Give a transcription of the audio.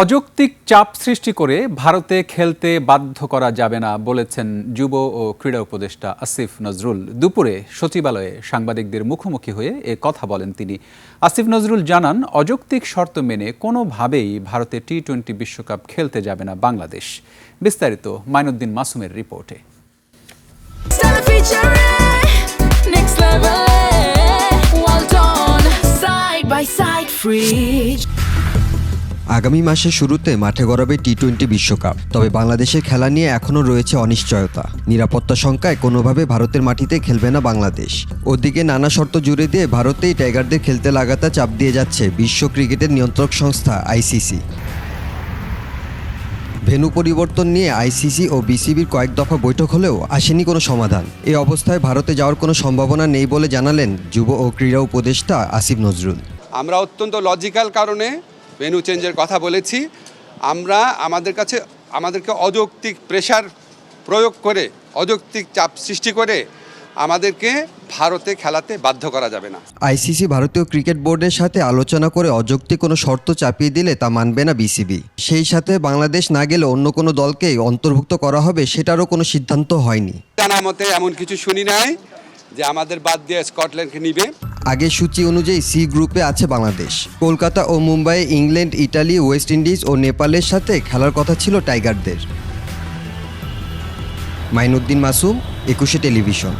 অযৌক্তিক চাপ সৃষ্টি করে ভারতে খেলতে বাধ্য করা যাবে না বলেছেন যুব ও ক্রীড়া উপদেষ্টা আসিফ নজরুল। দুপুরে সচিবালয়ে সাংবাদিকদের মুখোমুখি হয়ে এ কথা বলেন তিনি। আসিফ নজরুল জানান, অযৌক্তিক শর্ত মেনে কোনোভাবেই ভারতে টি-20 বিশ্বকাপ খেলতে যাবে না বাংলাদেশ। বিস্তারিত মাইনুদ্দিন মাসুমের রিপোর্টে। আগামী মাসের শুরুতে মাঠে গড়াবে টি-20 বিশ্বকাপ। তবে বাংলাদেশের খেলা নিয়ে এখনও রয়েছে অনিশ্চয়তা। নিরাপত্তা শঙ্কায় কোনোভাবে ভারতের মাটিতে খেলবে না বাংলাদেশ। ওদিকে নানা শর্ত জুড়ে দিয়ে ভারতেই টাইগারদের খেলতে লাগাতার চাপ দিয়ে যাচ্ছে বিশ্ব ক্রিকেটের নিয়ন্ত্রক সংস্থা আইসিসি। ভেন্যু পরিবর্তন নিয়ে আইসিসি ও বিসিবির কয়েক দফা বৈঠক হলেও আসেনি কোনো সমাধান। এই অবস্থায় ভারতে যাওয়ার কোনো সম্ভাবনা নেই বলে জানালেন যুব ও ক্রীড়া উপদেষ্টা আসিফ নজরুল। আমরা অত্যন্ত লজিক্যাল কারণে ভেন্যু চেঞ্জের কথা বলেছি। আমাদেরকে অযৌক্তিক প্রেশার প্রয়োগ করে, অযৌক্তিক চাপ সৃষ্টি করে আমাদেরকে ভারতে খেলাতে বাধ্য করা যাবে না। আইসিসি ভারতীয় ক্রিকেট বোর্ডের সাথে আলোচনা করে অযৌক্তিক কোনো শর্ত চাপিয়ে দিলে তা মানবে না বিসিবি। সেই সাথে বাংলাদেশ না গেলে অন্য কোনো দলকেই অন্তর্ভুক্ত করা হবে, সেটারও কোনো সিদ্ধান্ত হয়নি। জানা মতে এমন কিছু শুনি নাই যে আমাদের বাদ দিয়ে স্কটল্যান্ডকে নিবে। আগের সূচি অনুযায়ী সি গ্রুপে আছে বাংলাদেশ। কলকাতা ও মুম্বাইয়ে ইংল্যান্ড, ইটালি, ওয়েস্ট ইন্ডিজ ও নেপালের সাথে খেলার কথা ছিল টাইগারদের। মাইনুদ্দিন মাসুম, 21 টেলিভিশন।